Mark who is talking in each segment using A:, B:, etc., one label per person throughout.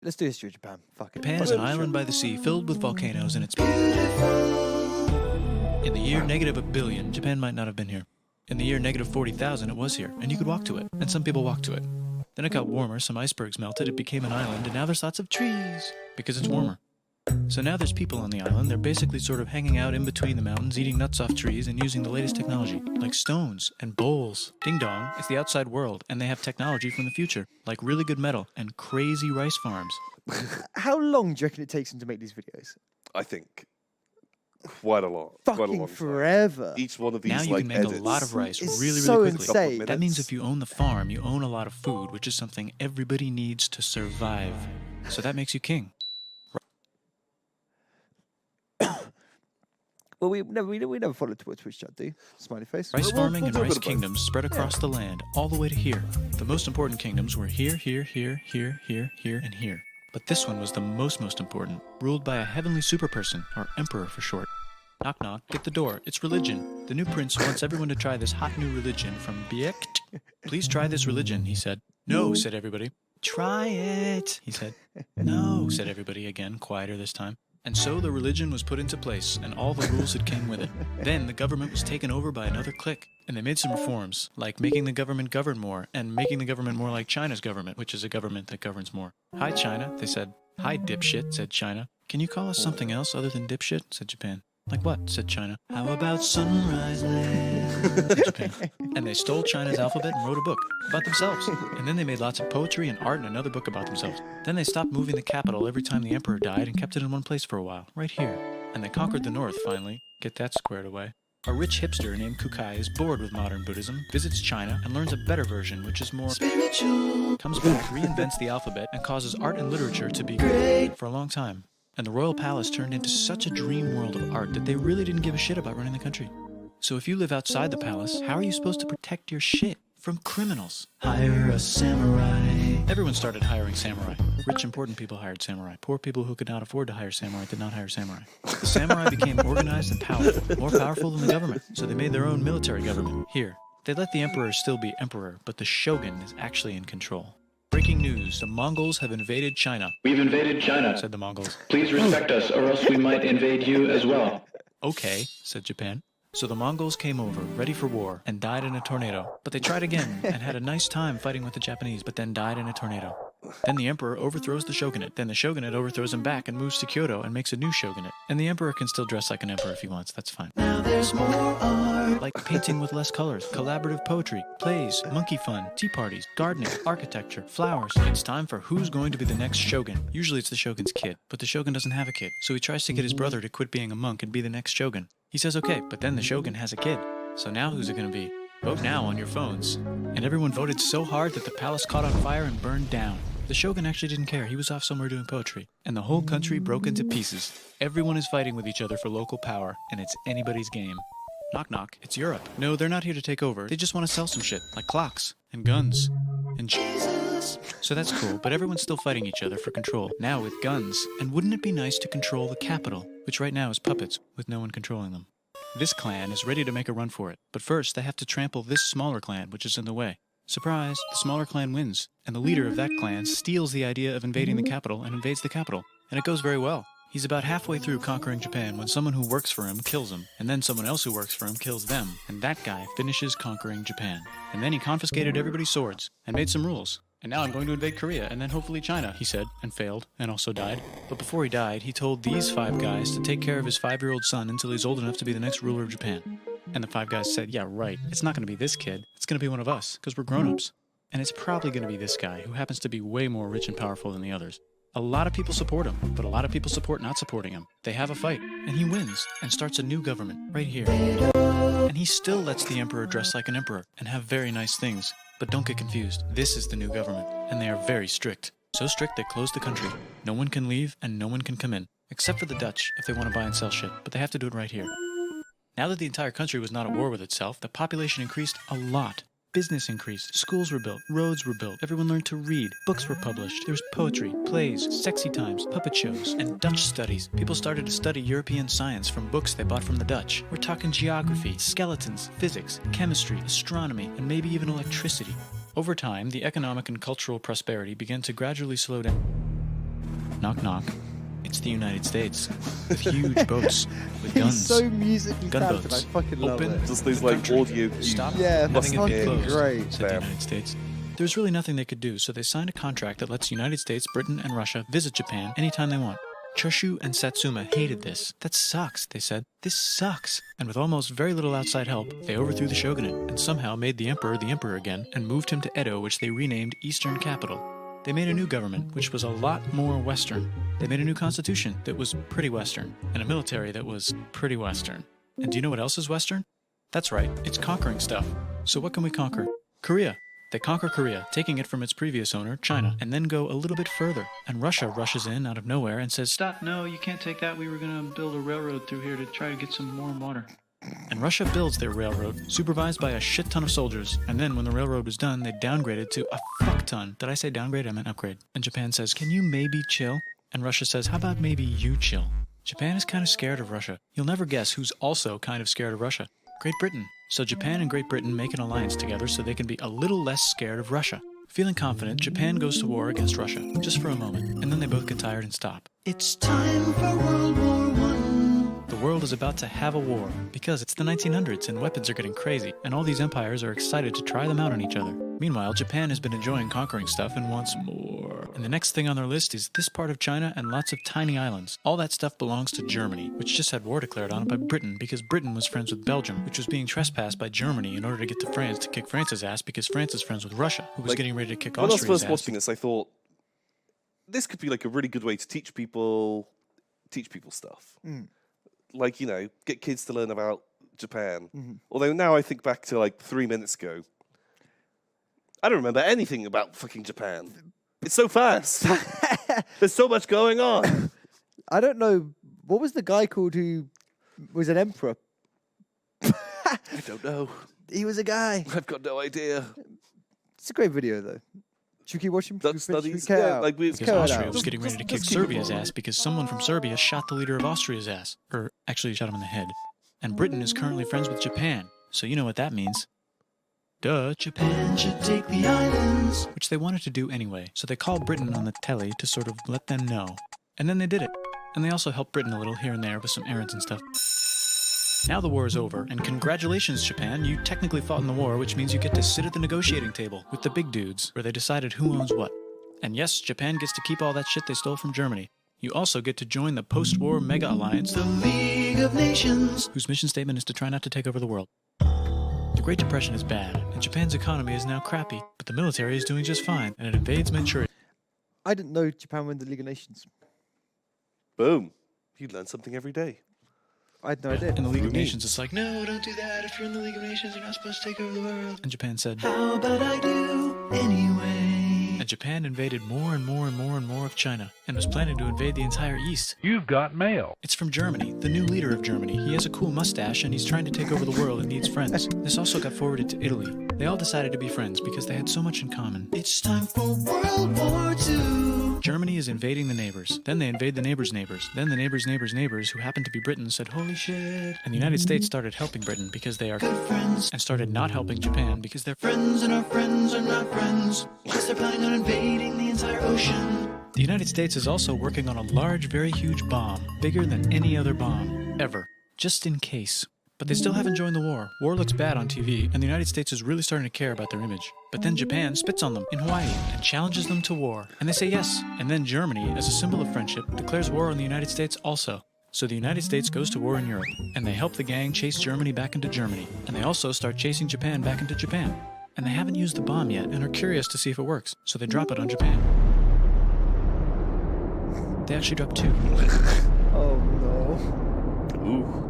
A: Let's do history of Japan. Fuck it.
B: Japan is an island by the sea filled with volcanoes and it's beautiful. In the year -1 billion, Japan might not have been here. In the year -40,000, it was here, and you could walk to it, and some people walked to it. Then it got warmer, some icebergs melted, it became an island, and now there's lots of trees, because it's warmer. So now there's people on the island, they're basically sort of hanging out in between the mountains, eating nuts off trees, and using the latest technology, like stones and bowls. Ding dong, it's the outside world, and they have technology from the future, like really good metal and crazy rice farms.
A: How long do you reckon it takes them to make these videos?
C: I think quite a lot. Quite a
A: Fucking
C: long time.
A: forever.
C: Each one of these
B: Now you
C: like
B: can make
C: edits.
B: a lot of rice
A: It's
B: really,
A: so
B: really quickly.
A: insane.
B: That means if you own the farm, you own a lot of food, which is something everybody needs to survive. So that makes you king.
A: Well, we never followed Twitch chat, do you? Smiley face.
B: Rice farming and
C: we'll do a
B: rice
C: bit of both.
B: kingdoms spread across the land, all the way to here. The most important kingdoms were here, here, here, here, here, here, and here. But this one was the most important, ruled by a heavenly superperson, or emperor for short. Knock knock, get the door, it's religion. The new prince wants everyone to try this hot new religion from Biekt. Please try this religion, he said. No, said everybody. Try it, he said. No, said everybody again, quieter this time. And so the religion was put into place, and all the rules that came with it. Then the government was taken over by another clique, and they made some reforms, like making the government govern more, and making the government more like China's government, which is a government that governs more. Hi, China, they said. Hi, dipshit, said China. Can you call us something else other than dipshit, said Japan. Like what, said China. How about sunrise land, said Japan. And they stole China's alphabet and wrote a book about themselves. And then they made lots of poetry and art and another book about themselves. Then they stopped moving the capital every time the emperor died and kept it in one place for a while, right here. And they conquered the north, finally. Get that squared away. A rich hipster named Kukai is bored with modern Buddhism, visits China, and learns a better version, which is more spiritual. Comes back, reinvents the alphabet, and causes art and literature to be great for a long time. And the royal palace turned into such a dream world of art that they really didn't give a shit about running the country. So if you live outside the palace, how are you supposed to protect your shit from criminals? Hire a samurai. Everyone started hiring samurai. Rich, important people hired samurai. Poor people who could not afford to hire samurai did not hire samurai. The samurai became organized and powerful, more powerful than the government. So they made their own military government. Here, they let the emperor still be emperor, but the shogun is actually in control. Breaking news, the Mongols have invaded China.
D: We've invaded China,
B: said the Mongols.
D: Please respect us, or else we might invade you as well.
B: Okay, said Japan. So the Mongols came over, ready for war, and died in a tornado. But they tried again, and had a nice time fighting with the Japanese, but then died in a tornado. Then the emperor overthrows the shogunate. Then the shogunate overthrows him back and moves to Kyoto and makes a new shogunate. And the emperor can still dress like an emperor if he wants, that's fine. Now there's more art. Like painting with less colors, collaborative poetry, plays, monkey fun, tea parties, gardening, architecture, flowers. It's time for who's going to be the next shogun. Usually it's the shogun's kid, but the shogun doesn't have a kid. So he tries to get his brother to quit being a monk and be the next shogun. He says okay, but then the shogun has a kid. So now who's it going to be? Vote now on your phones. And everyone voted so hard that the palace caught on fire and burned down. The shogun actually didn't care. He was off somewhere doing poetry. And the whole country broke into pieces. Everyone is fighting with each other for local power, and it's anybody's game. Knock knock, it's Europe. No, they're not here to take over. They just want to sell some shit, like clocks, and guns, and Jesus. So that's cool, but everyone's still fighting each other for control, now with guns. And wouldn't it be nice to control the capital, which right now is puppets, with no one controlling them? This clan is ready to make a run for it, but first they have to trample this smaller clan, which is in the way. Surprise, the smaller clan wins, and the leader of that clan steals the idea of invading the capital and invades the capital, and it goes very well. He's about halfway through conquering Japan when someone who works for him kills him, and then someone else who works for him kills them, and that guy finishes conquering Japan. And then he confiscated everybody's swords, and made some rules. And now I'm going to invade Korea, and then hopefully China, he said, and failed, and also died. But before he died, he told these 5 guys to take care of his 5-year-old son until he's old enough to be the next ruler of Japan. And the 5 guys said, yeah, right, it's not going to be this kid, it's going to be one of us, because we're grown-ups. And it's probably going to be this guy, who happens to be way more rich and powerful than the others. A lot of people support him, but a lot of people support not supporting him. They have a fight, and he wins, and starts a new government, right here. And he still lets the emperor dress like an emperor, and have very nice things. But don't get confused, this is the new government, and they are very strict. So strict they closed the country. No one can leave, and no one can come in. Except for the Dutch, if they want to buy and sell shit, but they have to do it right here. Now that the entire country was not at war with itself, the population increased a lot. Business increased, schools were built, roads were built, everyone learned to read, books were published, there was poetry, plays, sexy times, puppet shows, and Dutch studies. People started to study European science from books they bought from the Dutch. We're talking geography, skeletons, physics, chemistry, astronomy, and maybe even electricity. Over time, the economic and cultural prosperity began to gradually slow down. Knock, knock. It's the United States with huge boats with guns.
A: He's so musically talented. I
B: Gunboats.
A: fucking love
B: Open.
A: it.
C: Just these
B: The
C: like
B: country.
C: audio.
B: Stop.
A: Yeah,
B: Nothing
A: fucking
B: can be closed,
A: great.
B: said the
C: Bam.
B: United States. There was really nothing they could do, so they signed a contract that lets United States, Britain, and Russia visit Japan anytime they want. Choshu and Satsuma hated this. That sucks, they said. This sucks. And with almost very little outside help, they overthrew the shogunate and somehow made the emperor again and moved him to Edo, which they renamed Eastern Capital. They made a new government, which was a lot more Western. They made a new constitution that was pretty Western, and a military that was pretty Western. And do you know what else is Western? That's right, it's conquering stuff. So what can we conquer? Korea. They conquer Korea, taking it from its previous owner, China, and then go a little bit further. And Russia rushes in out of nowhere and says, "Stop, no, you can't take that. We were going to build a railroad through here to try to get some more water." And Russia builds their railroad, supervised by a shit ton of soldiers. And then when the railroad was done, they downgraded to a fuck ton. Did I say downgrade? I meant upgrade. And Japan says, "Can you maybe chill?" And Russia says, "How about maybe you chill?" Japan is kind of scared of Russia. You'll never guess who's also kind of scared of Russia. Great Britain. So Japan and Great Britain make an alliance together so they can be a little less scared of Russia. Feeling confident, Japan goes to war against Russia, just for a moment, and then they both get tired and stop. It's time for World War I. The world is about to have a war, because it's the 1900s and weapons are getting crazy, and all these empires are excited to try them out on each other. Meanwhile, Japan has been enjoying conquering stuff and wants more. And the next thing on their list is this part of China and lots of tiny islands. All that stuff belongs to Germany, which just had war declared on it by Britain because Britain was friends with Belgium, which was being trespassed by Germany in order to get to France to kick France's ass because France is friends with Russia, who was getting ready to kick
C: When I was
B: Austria's
C: first
B: ass.
C: watching this, I thought this could be like a really good way to teach people stuff. Like, you know, get kids to learn about Japan. Although now I think back to like 3 minutes ago, I don't remember anything about fucking Japan. It's so fast. There's so much going on.
A: I don't know. What was the guy called who was an emperor?
C: I don't know.
A: He was a guy.
C: I've got no idea.
A: It's a great video, though. Should we keep watching?
C: Dutch
A: Should we
C: studies.
A: cut it
C: Yeah,
A: out?
C: like we.
A: Let's
B: Because
A: cut it
B: Austria
A: out.
B: was getting ready to kick
C: Let's keep it
B: Serbia's
C: going.
B: ass because someone from Serbia shot the leader of Austria's ass. Or actually shot him in the head. And Britain is currently friends with Japan. So you know what that means. Duh, Japan should take the islands. Which they wanted to do anyway. So they called Britain on the telly to sort of let them know. And then they did it. And they also helped Britain a little here and there with some errands and stuff. Now the war is over, and congratulations, Japan. You technically fought in the war, which means you get to sit at the negotiating table with the big dudes, where they decided who owns what. And yes, Japan gets to keep all that shit they stole from Germany. You also get to join the post-war mega alliance, the League of Nations, whose mission statement is to try not to take over the world. The Great Depression is bad, and Japan's economy is now crappy, but the military is doing just fine, and it invades Manchuria.
A: I didn't know Japan won the League of Nations.
C: Boom. You learn something every day.
A: I had no idea.
B: And the League of Nations is like, no, don't do that. If you're in the League of Nations, you're not supposed to take over the world. And Japan said, how about I do anyway? And Japan invaded more and more and more and more of China, and was planning to invade the entire East.
E: You've got mail.
B: It's from Germany, the new leader of Germany. He has a cool mustache, and he's trying to take over the world and needs friends. This also got forwarded to Italy. They all decided to be friends because they had so much in common. It's time for World War II. Germany is invading the neighbors. Then they invade the neighbors' neighbors. Then the neighbors' neighbors' neighbors, who happened to be Britain, said, holy shit. And the United States started helping Britain because they are good friends, and started not helping Japan because they're friends and our friends are not friends. Because they're planning on invading the entire ocean. The United States is also working on a large, very huge bomb, bigger than any other bomb, ever, just in case. But they still haven't joined the war. War looks bad on TV, and the United States is really starting to care about their image. But then Japan spits on them in Hawaii and challenges them to war. And they say yes. And then Germany, as a symbol of friendship, declares war on the United States also. So the United States goes to war in Europe, and they help the gang chase Germany back into Germany. And they also start chasing Japan back into Japan. And they haven't used the bomb yet, and are curious to see if it works. So they drop it on Japan. They actually dropped 2.
A: Oh no.
C: Ooh.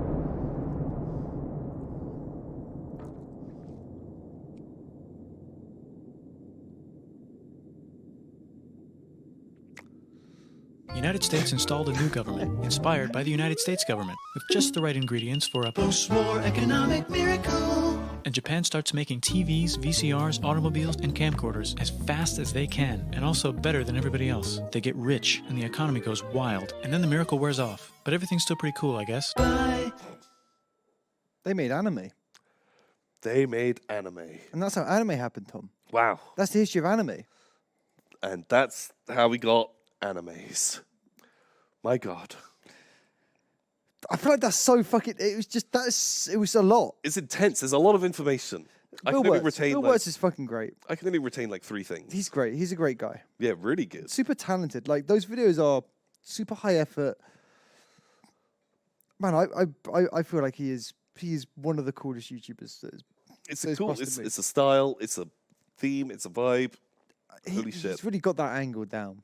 B: The United States installed a new government, inspired by the United States government, with just the right ingredients for a post-war economic miracle. And Japan starts making TVs, VCRs, automobiles, and camcorders as fast as they can, and also better than everybody else. They get rich, and the economy goes wild, and then the miracle wears off. But everything's still pretty cool, I guess. Bye.
A: They made anime.
C: They made anime.
A: And that's how anime happened, Tom.
C: Wow.
A: That's the history of anime.
C: And that's how we got animes. My God.
A: I feel like that's so fucking. It was a lot.
C: It's intense. There's a lot of information. I can only retain
A: Will
C: like,
A: Wirtz is fucking great.
C: I can only retain like 3 things.
A: He's great. He's a great guy.
C: Yeah, really good.
A: Super talented. Like those videos are super high effort. Man, I feel like he is one of the coolest YouTubers.
C: It's
A: that
C: a
A: is
C: cool.
A: possibly.
C: It's a style. It's a theme. It's a vibe. Holy shit!
A: He's really got that angle down.